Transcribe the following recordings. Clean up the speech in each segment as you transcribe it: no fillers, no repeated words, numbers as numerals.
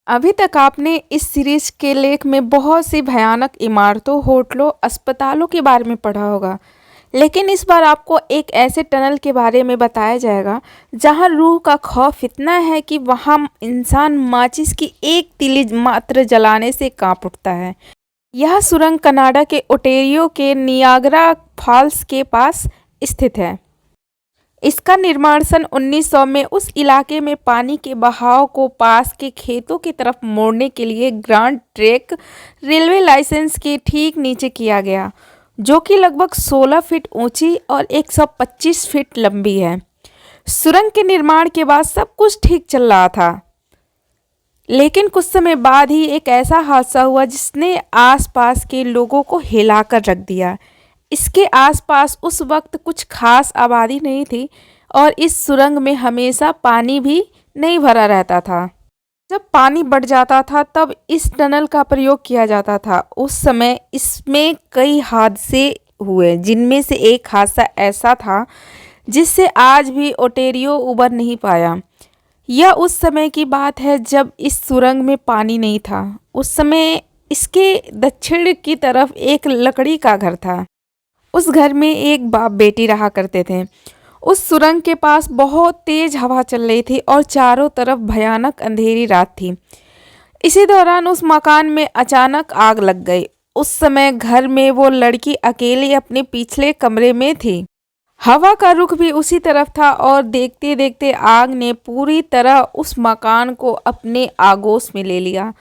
अभी तक आपने इस सीरीज के लेख में बहुत सी भयानक इमारतों, होटलों, अस्पतालों के बारे में पढ़ा होगा। लेकिन इस बार आपको एक ऐसे टनल के बारे में बताया जाएगा जहां रूह का खौफ इतना है कि वहां इंसान माचिस की एक तीली मात्र जलाने से कांप उठता है। यह सुरंग कनाडा के ओटेरियो के नियाग्रा फॉल्स के पास स्थित है। इसका निर्माण सन 1900 में उस इलाके में पानी के बहाव को पास के खेतों की तरफ मोड़ने के लिए ग्रांड ट्रैक रेलवे लाइसेंस के ठीक नीचे किया गया, जो कि लगभग 16 फीट ऊंची और 125 फीट लंबी है। सुरंग के निर्माण के बाद सब कुछ ठीक चल रहा था, लेकिन कुछ समय बाद ही एक ऐसा हादसा हुआ जिसने आसपास के लोगों को हिलाकर रख दिया। इसके आसपास उस वक्त कुछ खास आबादी नहीं थी और इस सुरंग में हमेशा पानी भी नहीं भरा रहता था। जब पानी बढ़ जाता था तब इस टनल का प्रयोग किया जाता था। उस समय इसमें कई हादसे हुए, जिनमें से एक हादसा ऐसा था जिससे आज भी ओटेरियो उबर नहीं पाया। यह उस समय की बात है जब इस सुरंग में पानी नहीं था। उस समय इसके दक्षिण की तरफ एक लकड़ी का घर था। उस घर में एक बाप बेटी रहा करते थे। उस सुरंग के पास बहुत तेज हवा चल रही थी और चारों तरफ भयानक अंधेरी रात थी। इसी दौरान उस मकान में अचानक आग लग गई। उस समय घर में वो लड़की अकेली अपने पिछले कमरे में थी। हवा का रुख भी उसी तरफ था और देखते देखते आग ने पूरी तरह उस मकान को अपने आगोश में ले लिया।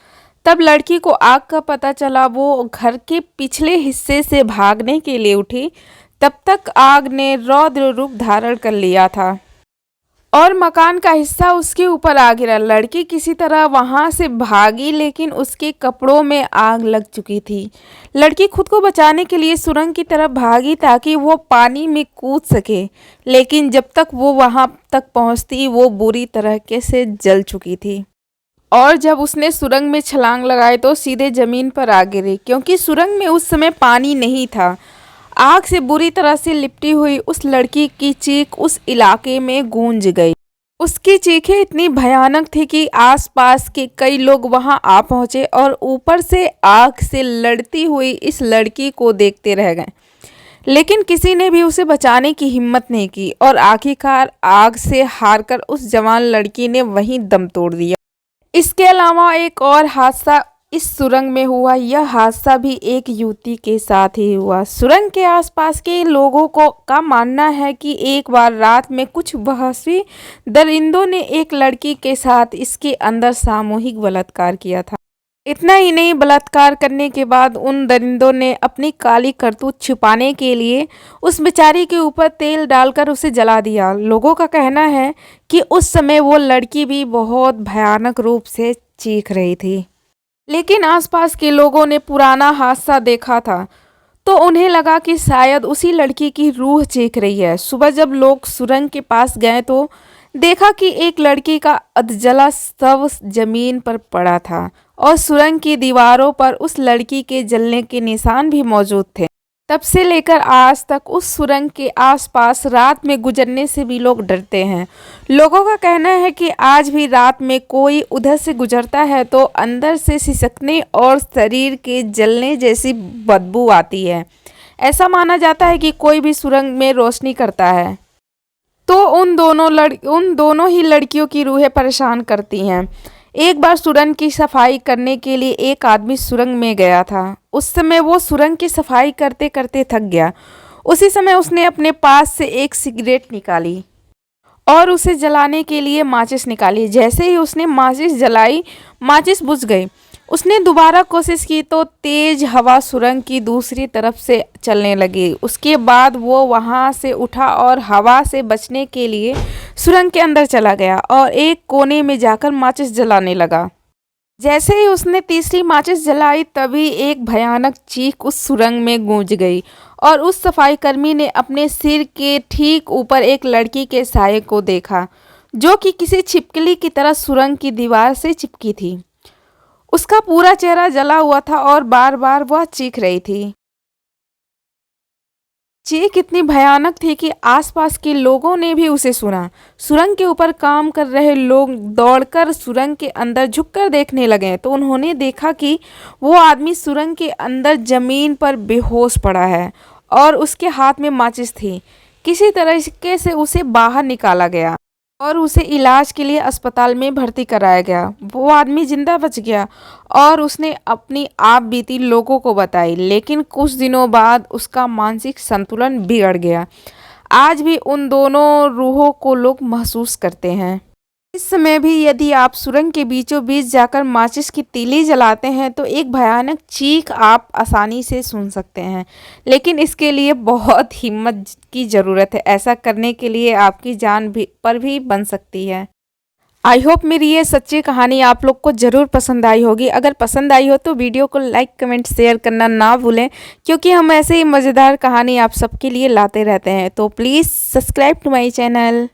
तब लड़की को आग का पता चला। वो घर के पिछले हिस्से से भागने के लिए उठी। तब तक आग ने रौद्र रूप धारण कर लिया था और मकान का हिस्सा उसके ऊपर आ गिरा। लड़की किसी तरह वहां से भागी, लेकिन उसके कपड़ों में आग लग चुकी थी। लड़की खुद को बचाने के लिए सुरंग की तरफ भागी ताकि वो पानी में कूद सके, लेकिन जब तक वो वहां तक पहुंचती वो बुरी तरह से जल चुकी थी और जब उसने सुरंग में छलांग लगाई तो सीधे जमीन पर आ गिरी, क्योंकि सुरंग में उस समय पानी नहीं था। आग से बुरी तरह से लिपटी हुई उस लड़की की चीख उस इलाके में गूंज गई। उसकी चीखें इतनी भयानक थी कि आसपास के कई लोग वहां आ पहुंचे और ऊपर से आग से लड़ती हुई इस लड़की को देखते रह गए। लेकिन किसी ने भी उसे बचाने की हिम्मत नहीं की और आखिरकार आग से हारकर उस जवान लड़की ने वहीं दम तोड़ दिया। इसके अलावा एक और हादसा इस सुरंग में हुआ। यह हादसा भी एक युवती के साथ ही हुआ। सुरंग के आसपास के लोगों को का मानना है कि एक बार रात में कुछ वहशी दरिंदों ने एक लड़की के साथ इसके अंदर सामूहिक बलात्कार किया था। इतना ही नहीं, बलात्कार करने के बाद उन दरिंदों ने अपनी काली करतूत छुपाने के लिए उस बेचारी के ऊपर तेल डालकर उसे जला दिया। लोगों का कहना है कि उस समय वो लड़की भी बहुत भयानक रूप से चीख रही थी, लेकिन आसपास के लोगों ने पुराना हादसा देखा था तो उन्हें लगा कि शायद उसी लड़की की रूह चीख रही है। सुबह जब लोग सुरंग के पास गए तो देखा कि एक लड़की का अधजला शव जमीन पर पड़ा था और सुरंग की दीवारों पर उस लड़की के जलने के निशान भी मौजूद थे। तब से लेकर आज तक उस सुरंग के आसपास रात में गुजरने से भी लोग डरते हैं। लोगों का कहना है कि आज भी रात में कोई उधर से गुजरता है तो अंदर से सिसकने और शरीर के जलने जैसी बदबू आती है। ऐसा माना जाता है कि कोई भी सुरंग में रोशनी करता है तो उन दोनों ही लड़कियों की रूहें परेशान करती हैं। एक बार सुरंग की सफाई करने के लिए एक आदमी सुरंग में गया था। उस समय वो सुरंग की सफाई करते करते थक गया। उसी समय उसने अपने पास से एक सिगरेट निकाली और उसे जलाने के लिए माचिस निकाली। जैसे ही उसने माचिस जलाई, माचिस बुझ गई। उसने दोबारा कोशिश की तो तेज हवा सुरंग की दूसरी तरफ से चलने लगी। उसके बाद वो वहां से उठा और हवा से बचने के लिए सुरंग के अंदर चला गया और एक कोने में जाकर माचिस जलाने लगा। जैसे ही उसने तीसरी माचिस जलाई तभी एक भयानक चीख उस सुरंग में गूंज गई और उस सफाईकर्मी ने अपने सिर के ठीक ऊपर एक लड़की के साये को देखा, जो कि किसी छिपकली की तरह सुरंग की दीवार से चिपकी थी। उसका पूरा चेहरा जला हुआ था और बार बार वह चीख रही थी। चीख इतनी भयानक थी कि आसपास के लोगों ने भी उसे सुना। सुरंग के ऊपर काम कर रहे लोग दौड़कर सुरंग के अंदर झुककर देखने लगे तो उन्होंने देखा कि वो आदमी सुरंग के अंदर जमीन पर बेहोश पड़ा है और उसके हाथ में माचिस थी। किसी तरीके से उसे बाहर निकाला गया और उसे इलाज के लिए अस्पताल में भर्ती कराया गया। वो आदमी जिंदा बच गया और उसने अपनी आप बीती लोगों को बताई, लेकिन कुछ दिनों बाद उसका मानसिक संतुलन बिगड़ गया। आज भी उन दोनों रूहों को लोग महसूस करते हैं। इस समय भी यदि आप सुरंग के बीचों बीच जाकर माचिस की तीली जलाते हैं तो एक भयानक चीख आप आसानी से सुन सकते हैं, लेकिन इसके लिए बहुत हिम्मत की ज़रूरत है। ऐसा करने के लिए आपकी जान भी पर भी बन सकती है। आई होप मेरी ये सच्ची कहानी आप लोग को ज़रूर पसंद आई होगी। अगर पसंद आई हो तो वीडियो को लाइक कमेंट शेयर करना ना भूलें, क्योंकि हम ऐसे ही मज़ेदार कहानी आप सबके लिए लाते रहते हैं। तो please subscribe to my channel.